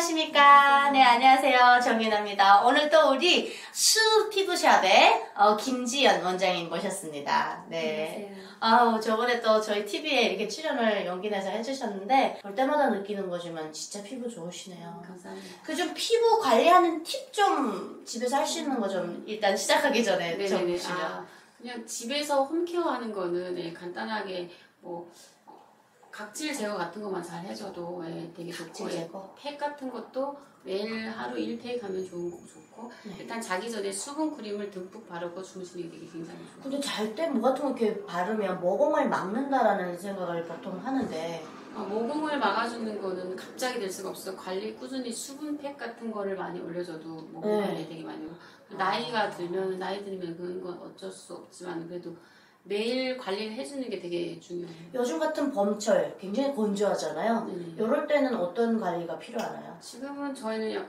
안녕하십니까. 네, 안녕하세요. 정윤아입니다. 오늘 또 우리 수 피부샵의 김지연 원장님 모셨습니다. 네. 안녕하세요. 저번에 또 저희 TV에 이렇게 출연을 용기 내서 해주셨는데, 볼 때마다 느끼는 거지만 진짜 피부 좋으시네요. 감사합니다. 그 좀 피부 관리하는 팁 좀 집에서 할 수 있는 거 좀 일단 시작하기 전에 좀 주시면. 그냥 집에서 홈케어 하는 거는 간단하게 뭐 각질 제거 같은 것만 잘 해줘도 되게 좋고, 팩 같은 것도 매일 하루 1팩 하면 좋고, 일단 자기 전에 수분 크림을 듬뿍 바르고 주무시는 게 되게 굉장히 좋아요. 근데 잘 때 뭐 같은 거 이렇게 바르면 모공을 막는다라는 생각을 보통 하는데, 모공을 막아주는 거는 갑자기 될 수가 없어. 관리 꾸준히 수분팩 같은 거를 많이 올려줘도 모공 관리 되게 많이 하고, 나이 들면 그런 건 어쩔 수 없지만 그래도 매일 관리를 해주는 게 되게 중요해요. 요즘 같은 봄철 굉장히 건조하잖아요. 이럴 때는 어떤 관리가 필요하나요? 지금은 저희는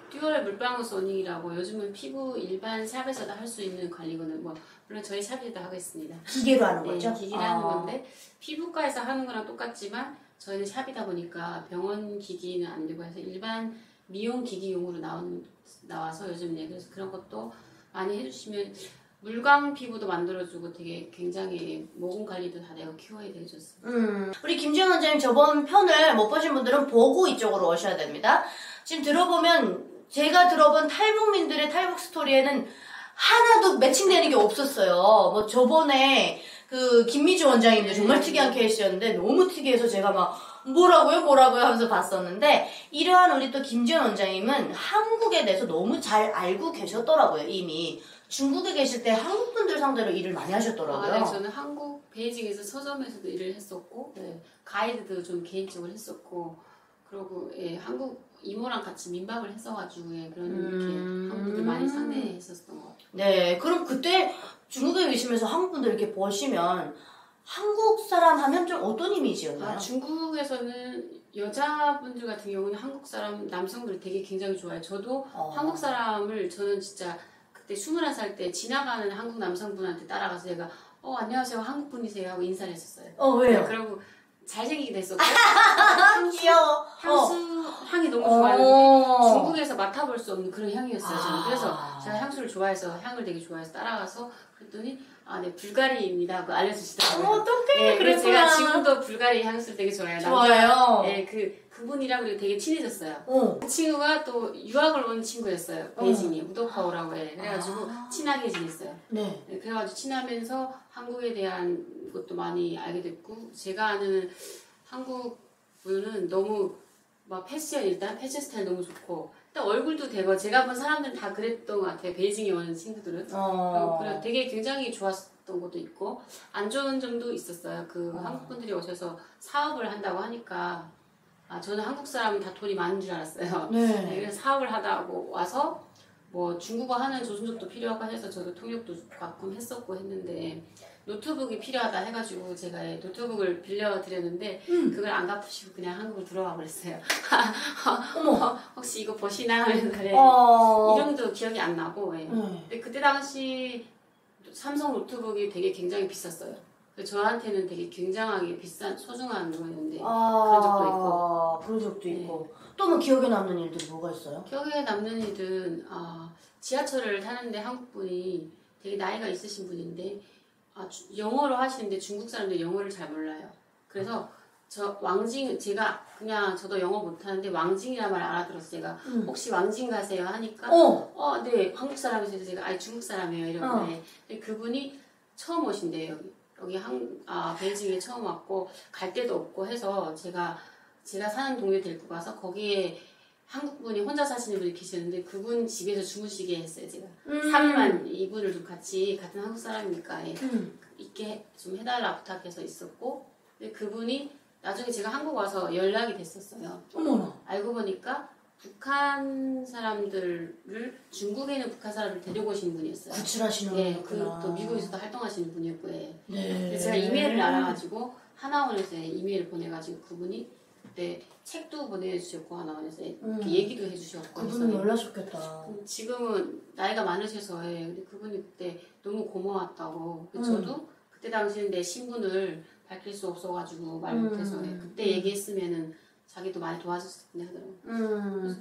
듀얼 물방울 소닝이라고 요즘은 피부 일반 샵에서도 할 수 있는 관리거는 물론 저희 샵에도 하겠습니다. 기계로 하는 거죠? 기계로 하는 건데 피부과에서 하는 거랑 똑같지만 저희는 샵이다 보니까 병원 기기는 안 되고 해서 일반 미용 기기용으로 나와서 요즘 그래서 그런 것도 많이 해주시면 물광 피부도 만들어주고 되게 굉장히 모공 관리도 다 되고 큐어에 되게 좋습니다. 우리 김지연 원장님 저번 편을 못 보신 분들은 보고 이쪽으로 오셔야 됩니다. 지금 들어보면 제가 들어본 탈북민들의 탈북 스토리에는 하나도 매칭되는 게 없었어요. 뭐 저번에 그 김미주 원장님도 정말 특이한 케이스였는데 너무 특이해서 제가 막 뭐라고요 하면서 봤었는데, 이러한 우리 또 김지연 원장님은 한국에 대해서 너무 잘 알고 계셨더라고요. 이미 중국에 계실 때 한국 분들 상대로 일을 많이 하셨더라고요. 네, 저는 한국 베이징에서 서점에서도 일을 했었고, 가이드도 좀 개인적으로 했었고, 그리고 한국 이모랑 같이 민박을 했어가지고 그런 이렇게 한국 분들 많이 상대했었던 것 같아요. 네, 그럼 그때 중국에 계시면서 한국 분들 이렇게 보시면 한국 사람 하면 좀 어떤 이미지였나요? 중국에서는 여자분들 같은 경우는 한국 사람 남성들 되게 굉장히 좋아해요. 저도 한국 사람을 저는 진짜 그때 21살 때 지나가는 한국 남성분한테 따라가서 제가 안녕하세요 한국 분이세요 하고 인사를 했었어요. 왜요? 그리고 잘생기게 됐었고 귀여워. 향이 너무 좋아하는데 중국에서 맡아볼 수 없는 그런 향이었어요. 저는 그래서 제가 향수를 좋아해서 향을 되게 좋아해서 따라가서 그랬더니 네 불가리입니다 하고 알려주시더라고요. 어떡해. 그래서 제가 지금도 불가리 향수를 되게 좋아해요. 좋아요. 그분이랑 그리고 되게 친해졌어요. 그 친구가 또 유학을 온 친구였어요. 베이징에 우도파오라고 해. 그래가지고 친하게 지냈어요. 그래가지고 친하면서 한국에 대한 것도 많이 알게 됐고, 제가 아는 한국 분은 너무 일단 패션 스타일 너무 좋고, 일단 얼굴도 되고, 제가 본 사람들은 다 그랬던 것 같아요. 베이징에 오는 친구들은. 그래 되게 굉장히 좋았던 것도 있고, 안 좋은 점도 있었어요. 한국 분들이 오셔서 사업을 한다고 하니까, 저는 한국 사람은 다 돈이 많은 줄 알았어요. 그래서 사업을 하다고 와서 중국어 하는 조선족도 필요하고 해서 저도 통역도 가끔 했었고 했는데, 노트북이 필요하다 해가지고 제가 노트북을 빌려드렸는데 그걸 안 갚으시고 그냥 한국을 들어와 버렸어요. 혹시 이거 보시나? 그래. 이름도 기억이 안 나고. 근데 그때 당시 삼성 노트북이 되게 굉장히 비쌌어요. 저한테는 되게 굉장하게 비싼 소중한 거였는데 그런 적도 있고. 그런 적도 있고. 또 뭐 기억에 남는 일들이 뭐가 있어요? 기억에 남는 일은 지하철을 타는데 한국분이 되게 나이가 있으신 분인데 영어로 하시는데 중국 사람들이 영어를 잘 몰라요. 그래서 저도 영어 못하는데 왕징이란 말 알아들어서 제가 혹시 왕징 가세요 하니까 네 한국 사람이세요. 제가 중국 사람이에요 이러고. 근데 그분이 처음 오신대요. 여기 베이징에 처음 왔고 갈 데도 없고 해서 제가 사는 동네 데리고 가서 거기에 한국분이 혼자 사시는 분이 계시는데 그분 집에서 주무시게 했어요. 제가 3일만 이분을 좀 같은 한국 사람이니까 있게 좀 해달라 부탁해서 있었고, 근데 그분이 나중에 제가 한국 와서 연락이 됐었어요. 어머나. 알고 보니까 북한 사람들을 중국에 있는 북한 사람을 데려오시는 분이었어요. 구출하시는 분이구나. 또 미국에서도 활동하시는 분이었고. 그래서 제가 이메일을 알아가지고 하나원에서 이메일을 보내가지고 그분이 그때 책도 보내주셨고 하나원에서 이렇게 얘기도 해주셨고. 그분은 놀라셨겠다. 지금은 나이가 많으셔서 근데 그분이 그때 너무 고마웠다고. 저도 그때 당시에 내 신분을 밝힐 수 없어가지고 말 못해서 그때 얘기했으면은 자기도 많이 도와줬었는데 하더라고요.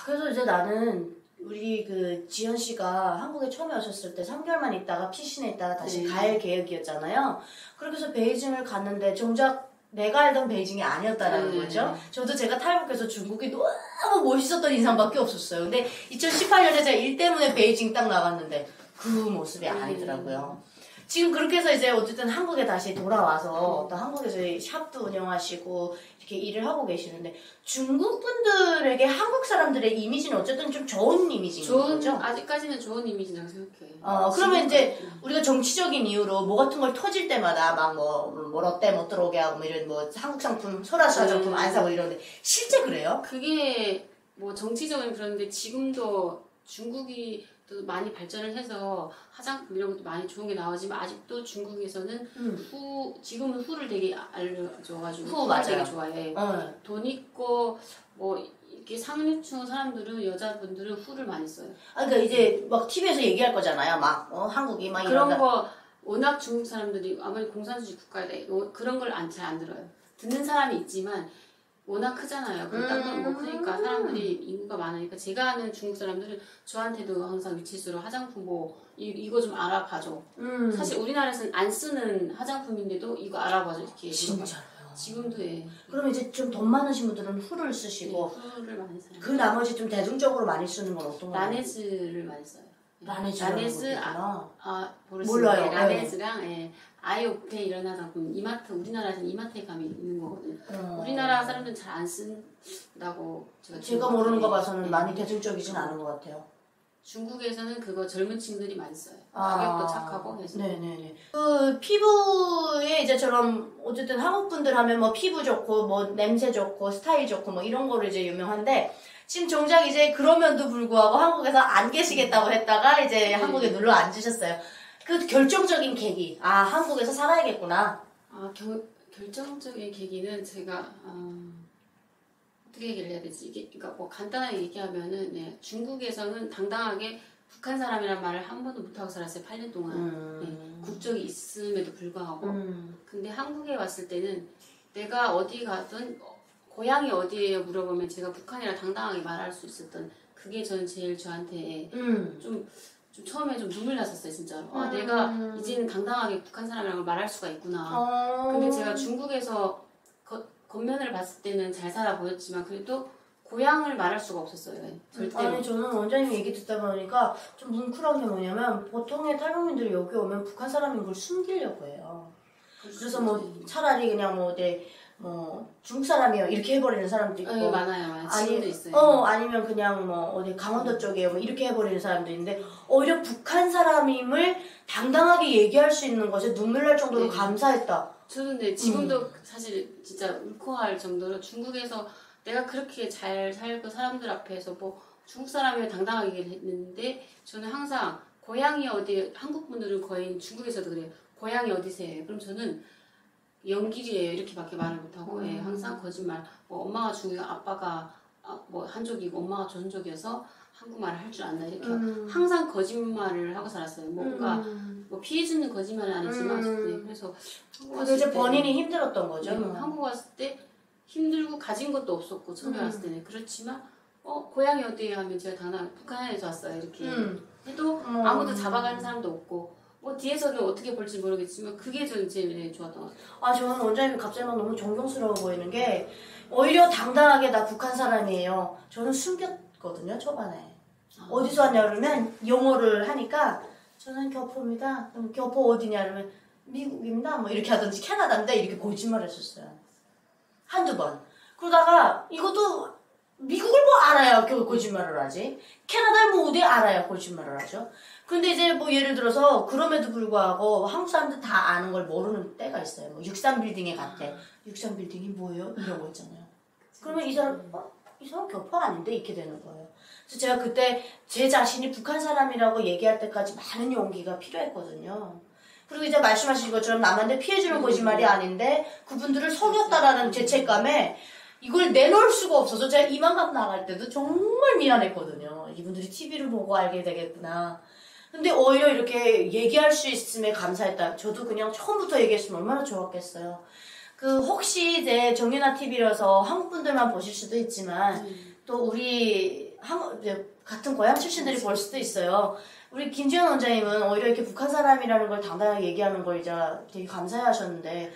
그래서 이제 나는 우리 그 지연 씨가 한국에 처음에 오셨을 때 3개월만 있다가 피신에 있다가 다시 갈 계획이었잖아요. 그렇게 해서 베이징을 갔는데 정작 내가 알던 베이징이 아니었다라는 거죠. 저도 제가 탈북해서 중국이 너무 멋있었던 인상밖에 없었어요. 근데 2018년에 제가 일 때문에 베이징 딱 나갔는데 그 모습이 아니더라고요. 지금 그렇게 해서 이제 어쨌든 한국에 다시 돌아와서 또 한국에서 샵도 운영하시고 이렇게 일을 하고 계시는데 중국 분들에게 한국 사람들의 이미지는 어쨌든 좀 좋은 이미지인 거죠? 아직까지는 좋은 이미지라고 생각해요. 그러면 이제 우리가 정치적인 이유로 뭐 같은 걸 터질 때마다 막 뭐 롯데 못 들어오게 하고 뭐 이런 뭐 한국 상품, 소라스 화장품 안 사고 이러는데 실제 그래요? 그게 뭐 정치적인 그런데 지금도 중국이 또 많이 발전을 해서 화장품 이런 것도 많이 좋은 게 나오지만 아직도 중국에서는 지금은 후를 되게 알려줘가지고 후를 되게 좋아해. 돈 있고 뭐 이렇게 상류층 사람들은 여자분들은 후를 많이 써요. 그러니까 이제 막 TV에서 얘기할 거잖아요. 막 한국이 막 그런 이런다. 거 워낙 중국 사람들이 아무리 공산주의 국가에 그런 걸 잘 안 들어요. 듣는 사람이 있지만 워낙 크잖아요. 땅도 뭐 크니까 사람들이 인구가 많으니까 제가 아는 중국 사람들은 저한테도 항상 위치수로 화장품 뭐 이거 좀 알아봐줘. 사실 우리나라에서는 안 쓰는 화장품인데도 이거 알아봐줘 이렇게. 진짜요? 지금도 해. 그럼 이제 좀 돈 많으신 분들은 후를 쓰시고 후를 많이 사요. 그 나머지 좀 대중적으로 많이 쓰는 건 어떤 거예요? 라네즈를 많이 써요. 라네즈 모르시죠? 몰라요. 라네즈랑 아이오페 이런 화장품 이마트 우리나라에서는 이마트에 가면 있는 거거든요. 우리나라 사람들은 잘 안 쓴다고 제가 모르는 거 봐서는 많이 대중적이진 않은 것 같아요. 중국에서는 그거 젊은 층들이 많이 써요. 가격도 착하고 해서. 네네네. 그 피부에 이제처럼 어쨌든 한국 분들 하면 뭐 피부 좋고 뭐 냄새 좋고 스타일 좋고 뭐 이런 거를 이제 유명한데 지금 정작 이제 그러면도 불구하고 한국에서 안 계시겠다고 했다가 이제 한국에 눌러 앉으셨어요. 그 결정적인 계기. 한국에서 살아야겠구나. 결정적인 계기는 제가 어떻게 얘기를 해야 되지? 이게 그러니까 뭐 간단하게 얘기하면은 중국에서는 당당하게 북한 사람이란 말을 한 번도 못하고 살았어요. 8년 동안. 국적이 있음에도 불구하고. 근데 한국에 왔을 때는 내가 어디 가든 고향이 어디예요 물어보면 제가 북한이라 당당하게 말할 수 있었던 그게 저는 제일 저한테 좀 처음에 좀 눈물 났었어요 진짜로. 내가 이제는 당당하게 북한 사람이라고 말할 수가 있구나. 근데 제가 중국에서 겉면을 봤을 때는 잘 살아 보였지만 그래도 고향을 말할 수가 없었어요. 절대로. 아니 저는 원장님 얘기 듣다 보니까 좀 뭉클한 게 뭐냐면 보통의 탈북민들이 여기 오면 북한 사람인 걸 숨기려고 해요. 그래서 뭐 차라리 그냥 뭐 중국 사람이에요 이렇게 해버리는 사람도 있고 많아요. 지금도 있어요. 아니면 그냥 뭐 어디 강원도 쪽에 뭐 이렇게 해버리는 사람도 있는데 오히려 북한 사람임을 당당하게 얘기할 수 있는 것에 눈물 날 정도로 감사했다. 저는 근데 지금도 사실 진짜 울컥할 정도로 중국에서 내가 그렇게 잘 살고 사람들 앞에서 뭐 중국 사람이 당당하게 얘기했는데 저는 항상 고향이 어디 한국 분들은 거의 중국에서도 그래요. 고향이 어디세요? 그럼 저는 영길이에요 이렇게밖에 말을 못하고 항상 거짓말. 뭐 엄마가 중국 아빠가 뭐 한족이고 엄마가 조선족이어서 한국말을 할 줄 안다 이렇게 항상 거짓말을 하고 살았어요. 뭔가 뭐 피해주는 거짓말은 아니지만 그래서 한국 왔을 이제 때 본인이 힘들었던 거죠. 한국 왔을 때 힘들고 가진 것도 없었고 처음에 왔을 때는 그렇지만 고향이 어디에 하면 제가 당당히 북한에서 왔어요 이렇게 해도 아무도 잡아가는 사람도 없고 뭐 뒤에서는 어떻게 볼지 모르겠지만 그게 저는 제일 좋았던 것 같아요. 저는 원장님이 갑자기 막 너무 존경스러워 보이는 게 오히려 당당하게 나 북한 사람이에요. 저는 숨겼거든요 초반에. 어디서 왔냐 그러면 영어를 하니까 저는 교포입니다. 그럼 교포 어디냐 그러면 미국입니다. 뭐 이렇게 하든지 캐나다입니다. 이렇게 거짓말을 했었어요. 한두 번. 그러다가 이것도 미국을 뭐 알아야 거짓말을 하지. 캐나다를 뭐 어디 알아야 거짓말을 하죠. 근데 이제 뭐 예를 들어서 그럼에도 불구하고 한국 사람들 다 아는 걸 모르는 때가 있어요. 뭐 63빌딩에 갔대. 63빌딩이 뭐예요? 이런 거 있잖아요. 그러면 이 사람 교포 아닌데 이렇게 되는 거예요. 그래서 제가 그때 제 자신이 북한 사람이라고 얘기할 때까지 많은 용기가 필요했거든요. 그리고 이제 말씀하신 것처럼 남한테 피해주는 거짓말이 아닌데 그분들을 속였다라는 죄책감에 이걸 내놓을 수가 없어서 제가 이만감 나갈 때도 정말 미안했거든요. 이분들이 TV를 보고 알게 되겠구나. 근데 오히려 이렇게 얘기할 수 있음에 감사했다. 저도 그냥 처음부터 얘기했으면 얼마나 좋았겠어요. 그 혹시 이제 정윤아 TV라서 한국 분들만 보실 수도 있지만 또 우리 같은 고향 출신들이 볼 수도 있어요. 우리 김지현 원장님은 오히려 이렇게 북한 사람이라는 걸 당당하게 얘기하는 걸 이제 되게 감사해하셨는데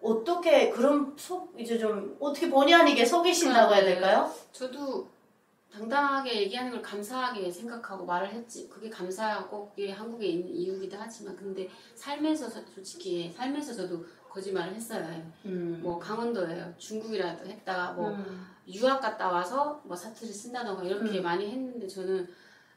어떻게 그런 이제 좀 어떻게 본의 아니게 속이신다고 해야 될까요? 저도 당당하게 얘기하는 걸 감사하게 생각하고 말을 했지. 그게 감사하고 그게 한국에 있는 이유기도 하지만 근데 삶에서 솔직히 삶에서 저도 거짓말을 했어요. 뭐 강원도예요. 중국이라도 했다가 뭐 유학 갔다 와서 뭐 사투리 쓴다던가 이렇게 많이 했는데 저는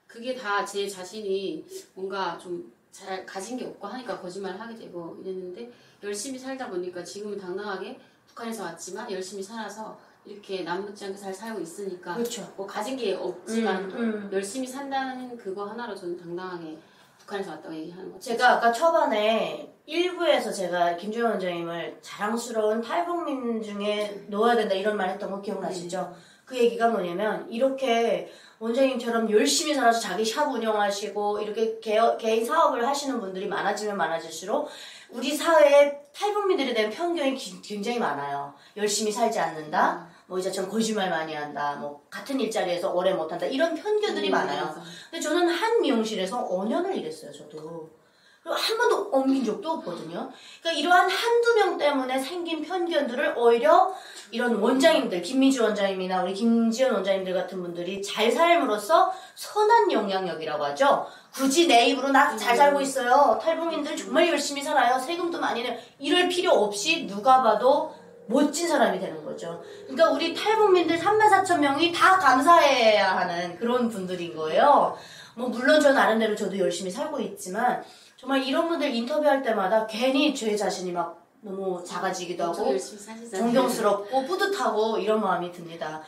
그게 다 제 자신이 뭔가 좀 잘 가진 게 없고 하니까 거짓말을 하게 되고 이랬는데 열심히 살다 보니까 지금은 당당하게 북한에서 왔지만 열심히 살아서 이렇게 남붙지 않게 잘 살고 있으니까 그렇죠. 뭐 가진 게 없지만 열심히 산다는 그거 하나로 저는 당당하게 북한에서 왔다고 얘기하는 거죠. 제가 아까 초반에 1부에서 제가 김주현 원장님을 자랑스러운 탈북민 중에 넣어야 된다 이런 말 했던 거 기억나시죠? 그 얘기가 뭐냐면 이렇게 원장님처럼 열심히 살아서 자기 샵 운영하시고 이렇게 개인 사업을 하시는 분들이 많아지면 많아질수록 우리 사회에 탈북민들에 대한 편견이 굉장히 많아요. 열심히 살지 않는다. 뭐 이제처럼 거짓말 많이 한다. 뭐 같은 일자리에서 오래 못한다. 이런 편견들이 많아요. 맞아. 근데 저는 한 미용실에서 5년을 일했어요. 저도. 그리고 한 번도 옮긴 적도 없거든요. 그러니까 이러한 한두 명 때문에 생긴 편견들을 오히려 이런 원장님들, 김미주 원장님이나 우리 김지연 원장님들 같은 분들이 잘 삶으로써 선한 영향력이라고 하죠. 굳이 내 입으로 나 잘 살고 있어요. 탈북민들 정말 열심히 살아요. 세금도 많이 내요. 이럴 필요 없이 누가 봐도 멋진 사람이 되는 거죠. 그러니까 우리 탈북민들 34,000명이 다 감사해야 하는 그런 분들인 거예요. 뭐 물론 저 나름대로 저도 열심히 살고 있지만 정말 이런 분들 인터뷰할 때마다 괜히 제 자신이 막 너무 작아지기도 하고 존경스럽고 뿌듯하고 이런 마음이 듭니다.